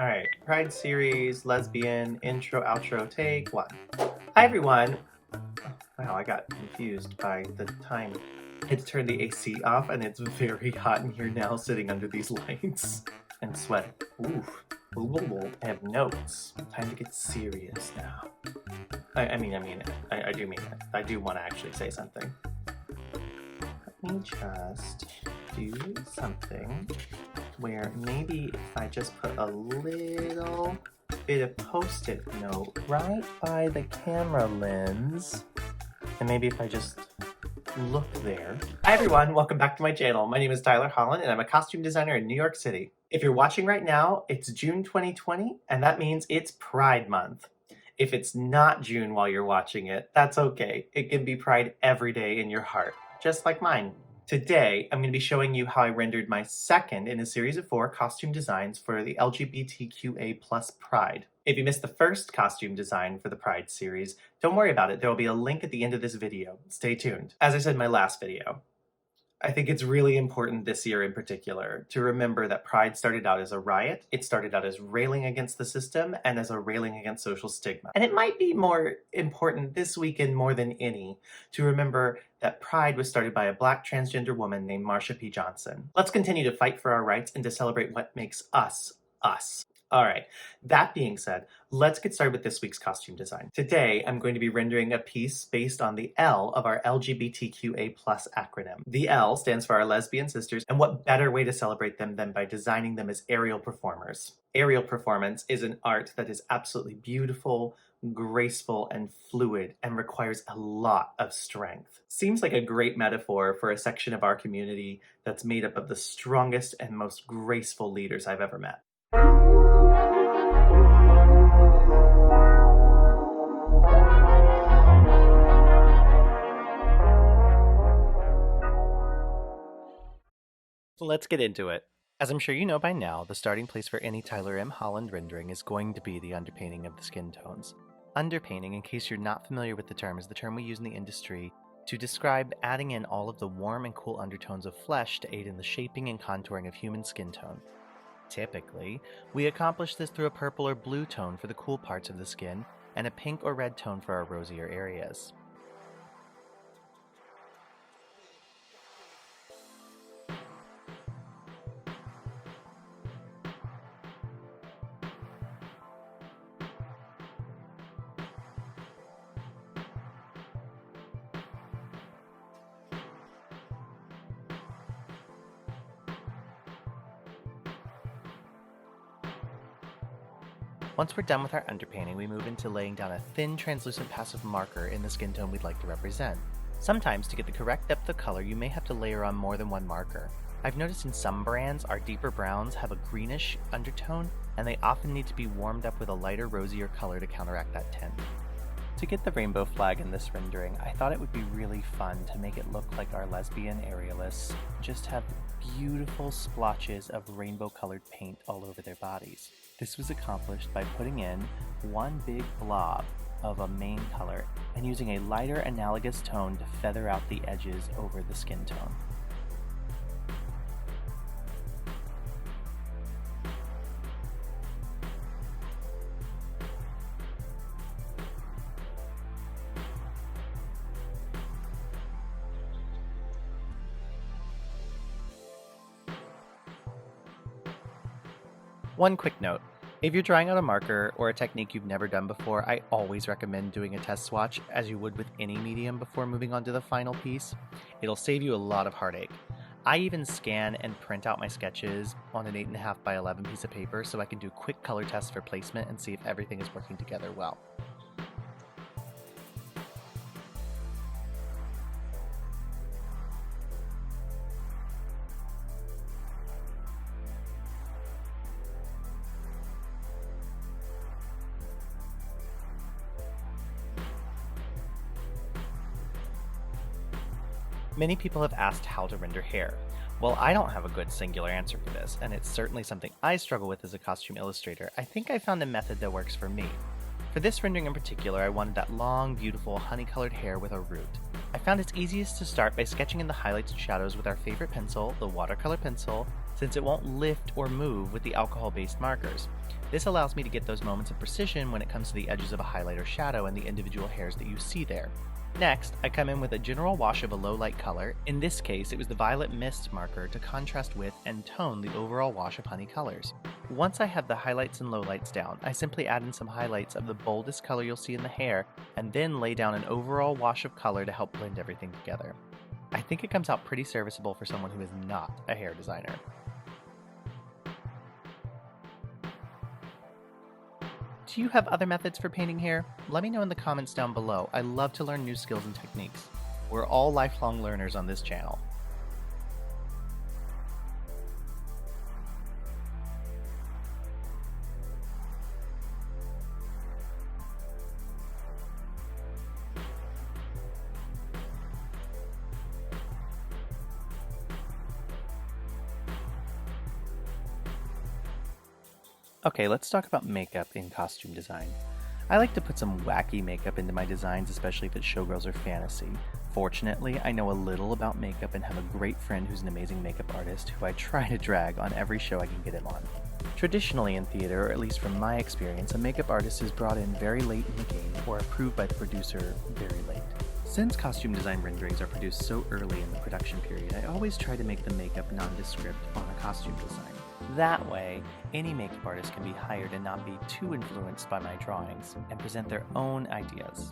Alright, Pride Series, Lesbian, intro, outro, take one. Hi everyone! Wow, I got confused by the time. I had to turn the AC off and it's very hot in here now sitting under these lights. And sweating. Oof. I have notes. Time to get serious now. I do mean it. I do want to actually say something. Let me just do something where maybe if I just put a little bit of post-it note right by the camera lens, and maybe if I just look there. Hi everyone, welcome back to my channel. My name is Tyler Holland and I'm a costume designer in New York City. If you're watching right now, it's June 2020 and that means it's Pride Month. If it's not June while you're watching it, that's okay. It can be Pride every day in your heart, just like mine. Today, I'm going to be showing you how I rendered my second in a series of 4 costume designs for the LGBTQA+ Pride. If you missed the first costume design for the Pride series, don't worry about it. There will be a link at the end of this video. Stay tuned. As I said in my last video, I think it's really important this year in particular to remember that Pride started out as a riot, it started out as railing against the system, and as a railing against social stigma. And it might be more important this weekend more than any to remember that Pride was started by a Black transgender woman named Marsha P. Johnson. Let's continue to fight for our rights and to celebrate what makes us, us. Alright, that being said, let's get started with this week's costume design. Today, I'm going to be rendering a piece based on the L of our LGBTQA+ acronym. The L stands for our lesbian sisters, and what better way to celebrate them than by designing them as aerial performers. Aerial performance is an art that is absolutely beautiful, graceful, and fluid, and requires a lot of strength. Seems like a great metaphor for a section of our community that's made up of the strongest and most graceful leaders I've ever met. Let's get into it. As I'm sure you know by now, the starting place for any Tyler M. Holland rendering is going to be the underpainting of the skin tones. Underpainting, in case you're not familiar with the term, is the term we use in the industry to describe adding in all of the warm and cool undertones of flesh to aid in the shaping and contouring of human skin tone. Typically, we accomplish this through a purple or blue tone for the cool parts of the skin, and a pink or red tone for our rosier areas. Once we're done with our underpainting, we move into laying down a thin, translucent passive marker in the skin tone we'd like to represent. Sometimes, to get the correct depth of color, you may have to layer on more than one marker. I've noticed in some brands, our deeper browns have a greenish undertone, and they often need to be warmed up with a lighter, rosier color to counteract that tint. To get the rainbow flag in this rendering, I thought it would be really fun to make it look like our lesbian aerialists just have beautiful splotches of rainbow-colored paint all over their bodies. This was accomplished by putting in one big blob of a main color and using a lighter analogous tone to feather out the edges over the skin tone. One quick note, if you're trying out a marker or a technique you've never done before, I always recommend doing a test swatch as you would with any medium before moving on to the final piece. It'll save you a lot of heartache. I even scan and print out my sketches on an 8.5 by 11 piece of paper so I can do quick color tests for placement and see if everything is working together well. Many people have asked how to render hair. Well, I don't have a good singular answer for this, and it's certainly something I struggle with as a costume illustrator. I think I found a method that works for me. For this rendering in particular, I wanted that long, beautiful, honey-colored hair with a root. I found it's easiest to start by sketching in the highlights and shadows with our favorite pencil, the watercolor pencil, since it won't lift or move with the alcohol-based markers. This allows me to get those moments of precision when it comes to the edges of a highlight or shadow and the individual hairs that you see there. Next, I come in with a general wash of a low light color. In this case, it was the Violet Mist marker to contrast with and tone the overall wash of honey colors. Once I have the highlights and lowlights down, I simply add in some highlights of the boldest color you'll see in the hair, and then lay down an overall wash of color to help blend everything together. I think it comes out pretty serviceable for someone who is not a hair designer. Do you have other methods for painting hair? Let me know in the comments down below. I love to learn new skills and techniques. We're all lifelong learners on this channel. Okay, let's talk about makeup in costume design. I like to put some wacky makeup into my designs, especially if it's showgirls or fantasy. Fortunately, I know a little about makeup and have a great friend who's an amazing makeup artist who I try to drag on every show I can get him on. Traditionally in theater, or at least from my experience, a makeup artist is brought in very late in the game or approved by the producer very late. Since costume design renderings are produced so early in the production period, I always try to make the makeup nondescript on a costume design. That way, any makeup artist can be hired and not be too influenced by my drawings and present their own ideas.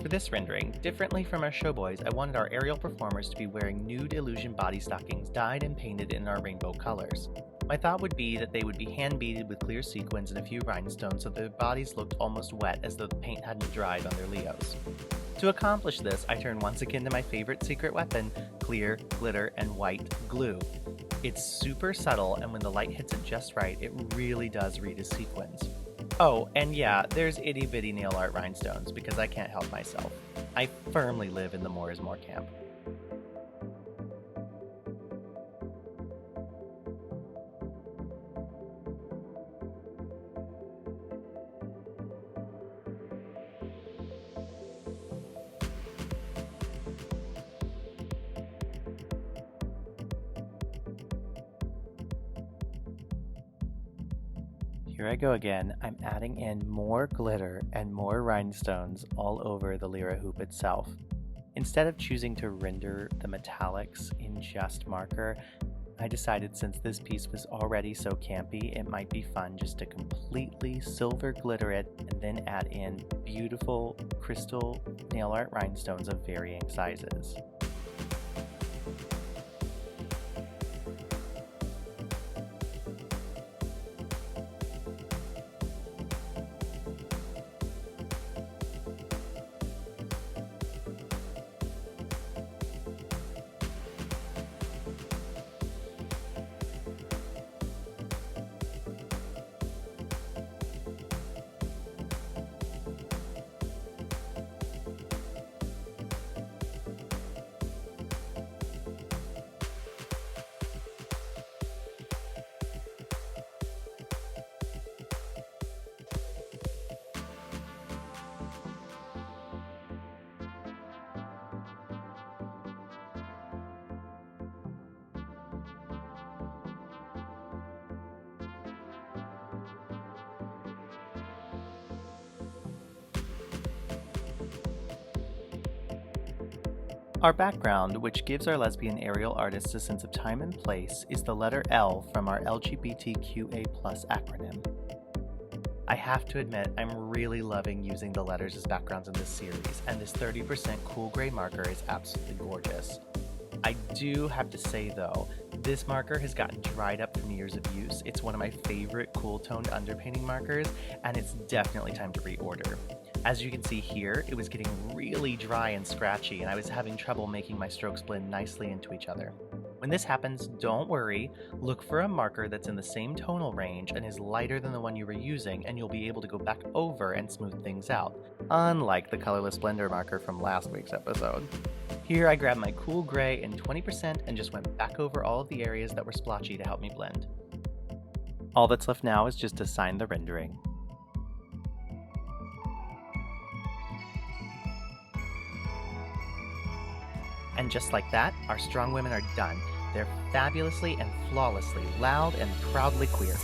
For this rendering, differently from our showboys, I wanted our aerial performers to be wearing nude illusion body stockings dyed and painted in our rainbow colors. My thought would be that they would be hand beaded with clear sequins and a few rhinestones so their bodies looked almost wet as though the paint hadn't dried on their Leos. To accomplish this, I turn once again to my favorite secret weapon, clear, glitter, and white glue. It's super subtle, and when the light hits it just right, it really does read as sequins. Oh, and yeah, there's itty bitty nail art rhinestones because I can't help myself. I firmly live in the more is more camp. Here I go again. I'm adding in more glitter and more rhinestones all over the Lyra hoop itself. Instead of choosing to render the metallics in just marker, I decided since this piece was already so campy, it might be fun just to completely silver glitter it and then add in beautiful crystal nail art rhinestones of varying sizes. Our background, which gives our lesbian aerial artists a sense of time and place, is the letter L from our LGBTQA+ acronym. I have to admit, I'm really loving using the letters as backgrounds in this series, and this 30% cool gray marker is absolutely gorgeous. I do have to say though, this marker has gotten dried up from years of use. It's one of my favorite cool toned underpainting markers, and it's definitely time to reorder. As you can see here, it was getting really dry and scratchy, and I was having trouble making my strokes blend nicely into each other. When this happens, don't worry. Look for a marker that's in the same tonal range and is lighter than the one you were using, and you'll be able to go back over and smooth things out, unlike the colorless blender marker from last week's episode. Here I grabbed my cool gray in 20% and just went back over all of the areas that were splotchy to help me blend. All that's left now is just to sign the rendering. And just like that, our strong women are done. They're fabulously and flawlessly loud and proudly queer.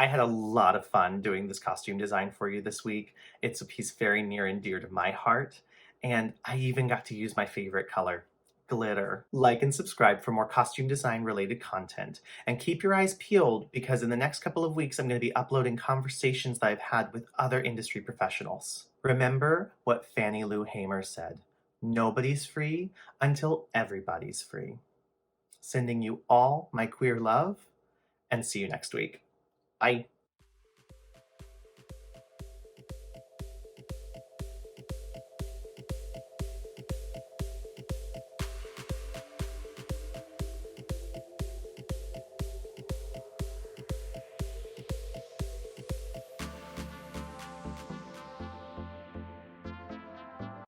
I had a lot of fun doing this costume design for you this week. It's a piece very near and dear to my heart, and I even got to use my favorite color, glitter. Like and subscribe for more costume design related content, and keep your eyes peeled because in the next couple of weeks I'm going to be uploading conversations that I've had with other industry professionals. Remember what Fannie Lou Hamer said, nobody's free until everybody's free. Sending you all my queer love, and see you next week. Bye.